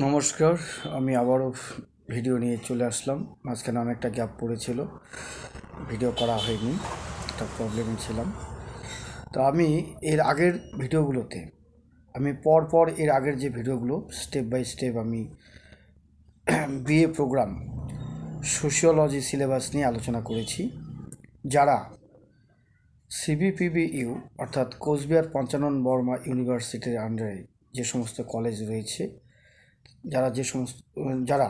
নমস্কার, আমি আবারও ভিডিও নিয়ে চলে আসলাম। মাঝখানে অনেকটা গ্যাপ পড়েছিল, ভিডিও করা হয়নি, একটা প্রবলেমে ছিলাম। তো আমি এর আগের ভিডিওগুলোতে এর আগের যে ভিডিওগুলো স্টেপ বাই স্টেপ আমি বিএ প্রোগ্রাম সোশিওলজি সিলেবাস নিয়ে আলোচনা করেছি। যারা সিবিপিবিইউ অর্থাৎ কোচবিহার পঞ্চানন বর্মা ইউনিভার্সিটির আন্ডারে যে সমস্ত কলেজ রয়েছে, যারা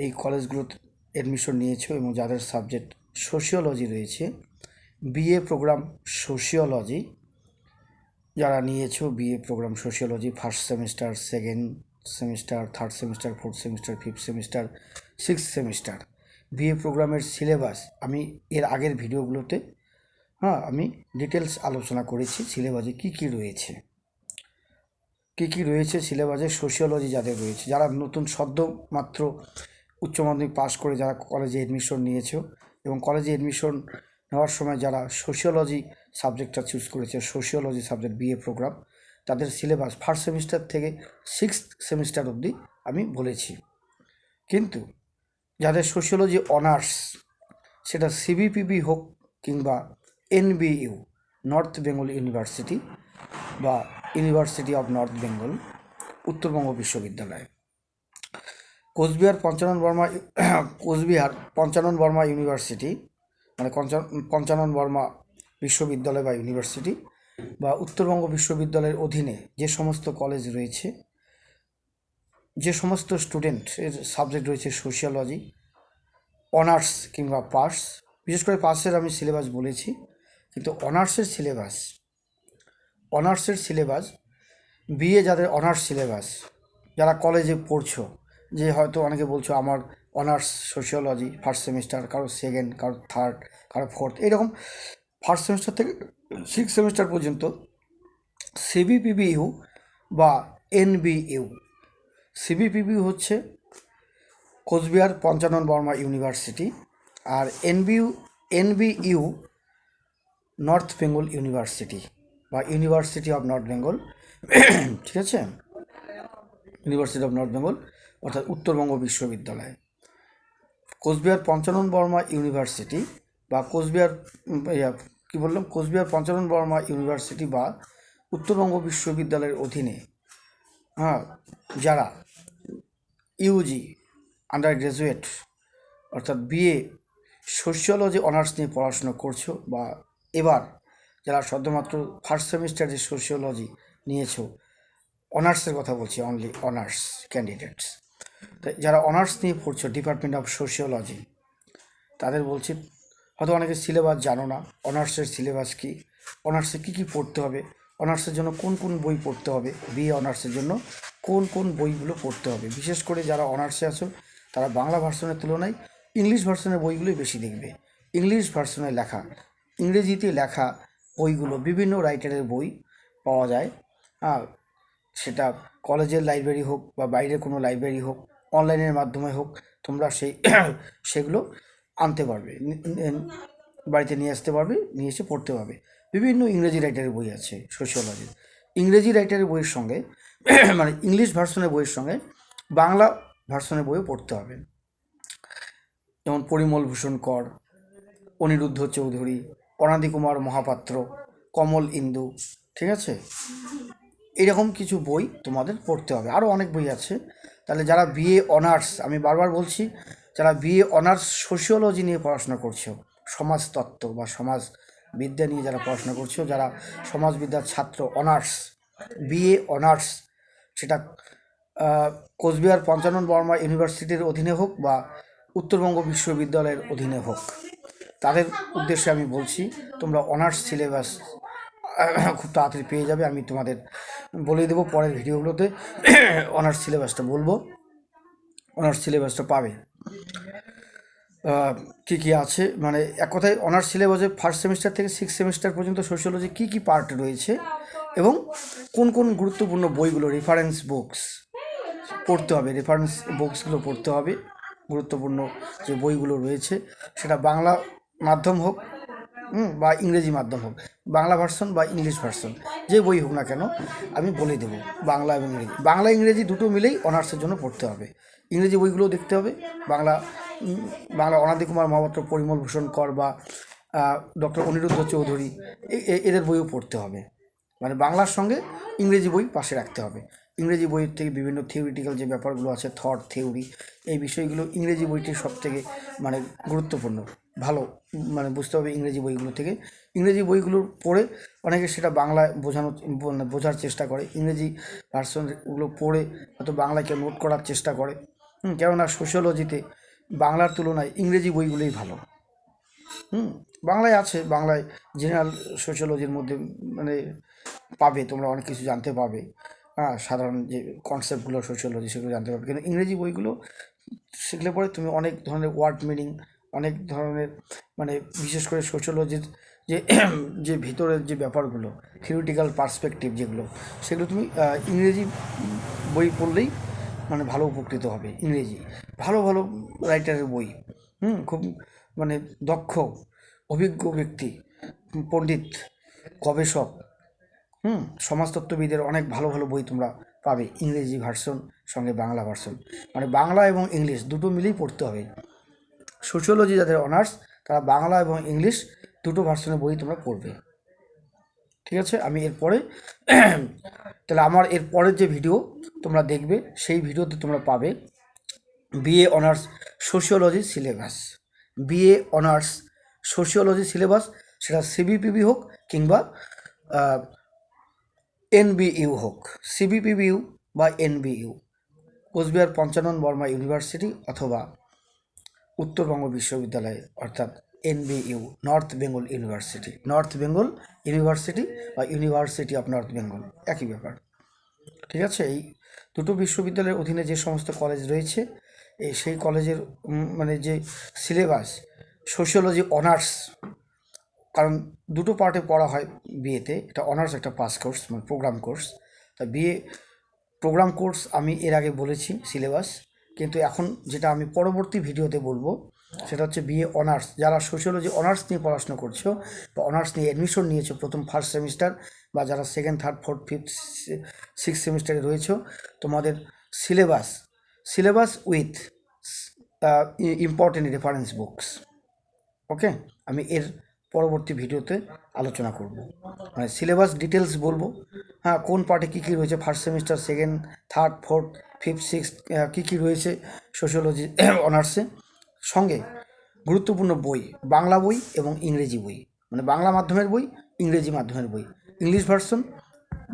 এই কলেজগুলোতে অ্যাডমিশন নিয়েছো এবং যাদের সাবজেক্ট সোশিওলজি রয়েছে, বিএ প্রোগ্রাম সোশিওলজি যারা নিয়েছো, BA programme sociology first semester, second semester, third semester, fourth semester, fifth semester, sixth semester, BA প্রোগ্রামের সিলেবাস আমি এর আগের ভিডিওগুলোতে আমি ডিটেলস আলোচনা করেছি। সিলেবাসে কী কী রয়েছে সিলেবাসে সোশিওলজি যাদের রয়েছে, যারা নতুন সদ্য মাত্র উচ্চ মাধ্যমিক পাশ করে যারা কলেজে অ্যাডমিশন নিয়েছো এবং কলেজে অ্যাডমিশন নেওয়ার সময় যারা সোশিওলজি সাবজেক্টটা চুজ করেছে, সোশিওলজি সাবজেক্ট বিএ প্রোগ্রাম, তাদের সিলেবাস ফার্স্ট সেমিস্টার থেকে সিক্সথ সেমিস্টার অবধি আমি বলেছি। কিন্তু যাদের সোশিওলজি অনার্স, সেটা সিবিপিবি হোক কিংবা এনবিইউ নর্থ বেঙ্গল ইউনিভার্সিটি বা university of north Bengal Uttarbanga বিশ্ববিদ্যালয়, কোচবিহার পঞ্চানন বর্মা ইউনিভার্সিটি মানে পঞ্চানন বর্মা বিশ্ববিদ্যালয় বা ইউনিভার্সিটি বা উত্তরবঙ্গ বিশ্ববিদ্যালয়ের অধীনে যে সমস্ত কলেজ রয়েছে, যে সমস্ত স্টুডেন্টের সাবজেক্ট রয়েছে সোশিওলজি অনার্স কিংবা পাস, বিশেষ করে পাসের আমি সিলেবাস বলেছি, কিন্তু অনার্সের সিলেবাস বিএ যাদের অনার্স সিলেবাস, যারা কলেজে পড়ছো, যে হয়তো অনেকে বলছো আমার অনার্স সোশিওলজি ফার্স্ট সেমিস্টার, কারো সেকেন্ড, কারো থার্ড, কারো ফোর্থ, এরকম ফার্স্ট সেমিস্টার থেকে সিক্স সেমিস্টার পর্যন্ত সিবিপিবিইউ বা এনবিইউ, সিবিপিবিইউ হচ্ছে কোচবিহার পঞ্চানন বর্মা ইউনিভার্সিটি, আর এনবিইউ নর্থ বেঙ্গল ইউনিভার্সিটি বা ইউনিভার্সিটি অফ নর্থ বেঙ্গল, ঠিক আছে, ইউনিভার্সিটি অফ নর্থ বেঙ্গল অর্থাৎ উত্তরবঙ্গ বিশ্ববিদ্যালয়। কোচবিহার পঞ্চানন বর্মা ইউনিভার্সিটি বা কোচবিহার পঞ্চানন বর্মা ইউনিভার্সিটি বা উত্তরবঙ্গ বিশ্ববিদ্যালয়ের অধীনে যারা ইউজি আন্ডার গ্র্যাজুয়েট অর্থাৎ বিএ সোশিওলজি অনার্স নিয়ে পড়াশোনা করছো, বা এবার যারা সদ্যমাত্র ফার্স্ট সেমিস্টারে সোশিওলজি নিয়েছো, অনার্সের কথা বলছি, অনলি অনার্স ক্যান্ডিডেটস, তাই যারা অনার্স নিয়ে পড়ছো ডিপার্টমেন্ট অফ সোশিওলজি, তাদের বলছি হয়তো অনেকে সিলেবাস জানো না। অনার্সের সিলেবাস কী, অনার্সে কী কী পড়তে হবে, অনার্সের জন্য কোন কোন বই পড়তে হবে, বিএ অনার্সের জন্য কোন কোন বইগুলো পড়তে হবে। বিশেষ করে যারা অনার্সে আছো তারা বাংলা ভার্সনের তুলনায় ইংলিশ ভার্সনের বইগুলোই বেশি দেখবে। ইংলিশ ভার্সনে লেখা, ইংরেজিতে লেখা বইগুলো, বিভিন্ন রাইটারের বই পাওয়া যায়। সেটা কলেজের লাইব্রেরি হোক বা বাইরের কোনো লাইব্রেরি হোক, অনলাইনের মাধ্যমে হোক, তোমরা সেগুলো আনতে পারবে, বাড়িতে নিয়ে আসতে পারবে, নিয়ে এসে পড়তে পারবে। বিভিন্ন ইংরেজি রাইটারের বই আছে সোশিওলজির। ইংরেজি রাইটারের বইয়ের সঙ্গে মানে ইংলিশ ভার্সনের বইয়ের সঙ্গে বাংলা ভার্সনের বইও পড়তে হবে। যেমন পরিমল ভূষণ কর, অনিরুদ্ধ চৌধুরী, অনাদি কুমার মহাপাত্র, কমল ইন্দু, ঠিক আছে, এরকম কিছু বই তোমাদের পড়তে হবে। আরও অনেক বই আছে। তাহলে যারা বিএ অনার্স, আমি বারবার বলছি, যারা বিএ অনার্স সোশিওলজি নিয়ে পড়াশোনা করছো, সমাজতত্ত্ব বা সমাজবিদ্যা নিয়ে যারা পড়াশোনা করছো, যারা সমাজবিদ্যার ছাত্র অনার্স, বিএ অনার্স, সেটা কোচবিহার পঞ্চানন বর্মা ইউনিভার্সিটির অধীনে হোক বা উত্তরবঙ্গ বিশ্ববিদ্যালয়ের অধীনে হোক, তাদের উদ্দেশ্যে আমি বলছি, তোমরা অনার্স সিলেবাস খুব তাড়াতাড়ি পেয়ে যাবে। আমি তোমাদের বলে দেবো পরের ভিডিওগুলোতে, অনার্স সিলেবাসটা বলবো, অনার্স সিলেবাসটা পাবে কী কী আছে। মানে এক কথায় অনার্স সিলেবাসে ফার্স্ট সেমিস্টার থেকে সিক্স সেমিস্টার পর্যন্ত সোশিওলজি কী কী পার্ট রয়েছে এবং কোন কোন গুরুত্বপূর্ণ বইগুলো, রেফারেন্স বুকস পড়তে হবে, রেফারেন্স বুকসগুলো পড়তে হবে। গুরুত্বপূর্ণ যে বইগুলো রয়েছে, সেটা বাংলা মাধ্যম হোক বা ইংরেজি মাধ্যম হোক, বাংলা ভার্সন বা ইংলিশ ভার্সন, যে বই হোক না কেন আমি বলে দেবো। বাংলা এবং ইংরেজি, বাংলা ইংরেজি দুটো মিলেই অনার্সের জন্য পড়তে হবে। ইংরেজি বইগুলোও দেখতে হবে। বাংলা বাংলা অনাদি কুমার মহাপাত্র, পরিমল ভূষণ কর বা ডক্টর অনিরুদ্ধ চৌধুরী, এদের বইও পড়তে হবে। মানে বাংলার সঙ্গে ইংরেজি বই পাশে রাখতে হবে। ইংরেজি বইয়ের থেকে বিভিন্ন থিওরিটিক্যাল যে ব্যাপারগুলো আছে, থট থিওরি, এই বিষয়গুলো ইংরেজি বইটি সব থেকে মানে গুরুত্বপূর্ণ, ভালো মানে বুঝতে হবে ইংরেজি বইগুলো থেকে। ইংরেজি বইগুলো পড়ে অনেকে সেটা বাংলায় বোঝার চেষ্টা করে, ইংরেজি ভার্সনগুলো পড়ে হয়তো বাংলাকে নোট করার চেষ্টা করে। কেননা সোশিওলজিতে বাংলার তুলনায় ইংরেজি বইগুলোই ভালো। বাংলায় আছে, বাংলায় জেনারেল সোশিওলজির মধ্যে মানে পাবে, তোমরা অনেক কিছু জানতে পাবে। সাধারণ যে কনসেপ্টগুলো সোশিওলজি, সেগুলো জানতে পারবে। কিন্তু ইংরেজি বইগুলো শিখলে পরে তুমি অনেক ধরনের ওয়ার্ড মিনিং, অনেক ধরনের মানে বিশেষ করে সোশিওলজির যে যে ভিতরের যে ব্যাপারগুলো, থিওরিটিক্যাল পার্সপেক্টিভ যেগুলো, সেগুলো তুমি ইংরেজি বই পড়লেই মানে ভালো উপকৃত হবে। ইংরেজি ভালো ভালো রাইটারের বই, খুব মানে দক্ষ অভিজ্ঞ ব্যক্তি, পণ্ডিত, গবেষক, সমাজতত্ত্ববিদের অনেক ভালো ভালো বই তোমরা পাবে ইংরেজি ভার্সন সঙ্গে বাংলা ভার্সন। মানে বাংলা এবং ইংলিশ দুটো মিলেই পড়তে হবে। সোশিওলজি যাদের অনার্স, তারা বাংলা এবং ইংলিশ দুটো ভার্সনের বই তোমরা পড়বে। ঠিক আছে, আমি এরপরে তাহলে আমার এরপরের যে ভিডিও তোমরা দেখবে, সেই ভিডিওতে তোমরা পাবে BA honours sociology syllabus. BA honours sociology syllabus, সেটা সিবিপিবি হোক কিংবা এনবিইউ হোক, সিবিপিবিইউ বা এনবিইউ, কোচবিহার পঞ্চানন বর্মা ইউনিভার্সিটি অথবা উত্তরবঙ্গ বিশ্ববিদ্যালয় অর্থাৎ NBU, north Bengal university, north Bengal university বা ইউনিভার্সিটি অফ নর্থ বেঙ্গল, একই ব্যাপার। ঠিক আছে, এই দুটো বিশ্ববিদ্যালয়ের অধীনে যে সমস্ত কলেজ রয়েছে, সেই কলেজের মানে যে সিলেবাস সোশিওলজি অনার্স, কারণ দুটো পার্টে পড়া হয় বিএতে, এটা অনার্স একটা পাস কোর্স মানে প্রোগ্রাম কোর্স। তা বিএ প্রোগ্রাম কোর্স আমি এর আগে বলেছি সিলেবাস, কিন্তু এখন যেটা আমি পরবর্তী ভিডিওতে বলবো সেটা হচ্ছে বিএ অনার্স। যারা সোশিওলজি অনার্স নিয়ে পড়াশোনা করছো বা অনার্স নিয়ে অ্যাডমিশন নিয়েছো প্রথম ফার্স্ট সেমিস্টার, বা যারা second third fourth fifth six সেমিস্টারে রয়েছো, তোমাদের syllabus syllabus with important reference books. Okay, আমি এর পরবর্তী ভিডিওতে আলোচনা করব, মানে সিলেবাস ডিটেলস বলবো। কোন পার্টে কী কী রয়েছে, first semester, second, third, fourth, fifth, sixth, কী কী রয়েছে সোশিওলজি অনার্সে। সঙ্গে গুরুত্বপূর্ণ বই, বাংলা বই এবং ইংরেজি বই, মানে বাংলা মাধ্যমের বই, ইংরেজি মাধ্যমের বই, ইংলিশ ভার্সন,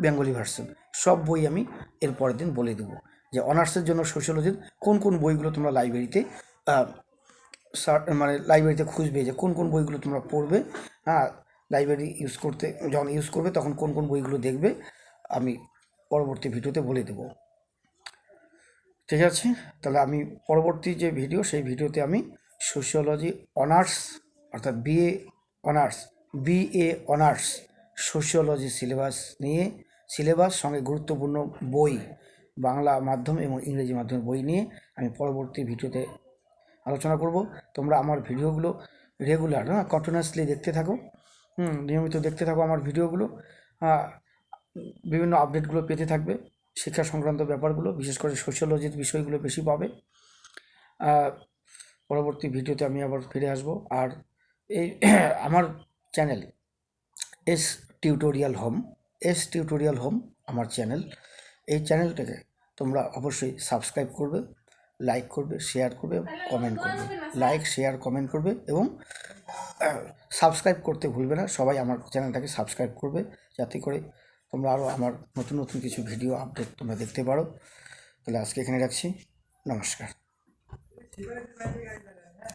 বেঙ্গলি ভার্সন, সব বই আমি এর পরের দিন বলে দেবো যে অনার্সের জন্য সোশিওলজির কোন কোন বইগুলো তোমরা লাইব্রেরিতে মানে লাইব্রেরিতে খুঁজবে, যে কোন কোন বইগুলো তোমরা পড়বে। লাইব্রেরি ইউজ করতে যখন ইউজ করবে তখন কোন কোন বইগুলো দেখবে, আমি পরবর্তী ভিডিওতে বলে দেবো। ঠিক আছে, তাহলে আমি পরবর্তী যে ভিডিও, সেই ভিডিওতে আমি সোশিওলজি অনার্স অর্থাৎ বিএ অনার্স সোশিওলজি সিলেবাস নিয়ে, সিলেবাস সঙ্গে গুরুত্বপূর্ণ বই, বাংলা মাধ্যম এবং ইংরেজি মাধ্যমের বই নিয়ে আমি পরবর্তী ভিডিওতে আলোচনা করব। তোমরা আমার ভিডিওগুলো রেগুলার কন্টিনিউয়াসলি দেখতে থাকো, নিয়মিত দেখতে থাকো আমার ভিডিওগুলো, বিভিন্ন আপডেটগুলো পেতে থাকবে, শিক্ষা সংক্রান্ত ব্যাপারগুলো, বিশেষ করে সোশিওলজির বিষয়গুলো বেশি পাবে। পরবর্তী ভিডিওতে আমি আবার ফিরে আসব। আর এই আমার চ্যানেল s.tutorial হোম আমার চ্যানেল। এই চ্যানেলটাকে তোমরা অবশ্যই সাবস্ক্রাইব করবে, লাইক করবে, শেয়ার করবে, কমেন্ট করবে, লাইক শেয়ার কমেন্ট করবে এবং সাবস্ক্রাইব করতে ভুলবে না। সবাই আমার চ্যানেলটাকে সাবস্ক্রাইব করবে, যাতে করে তোমরা আরও আমার নতুন নতুন কিছু ভিডিও আপডেট তোমরা দেখতে পারো। তাহলে আজকে এখানে রাখছি, নমস্কার।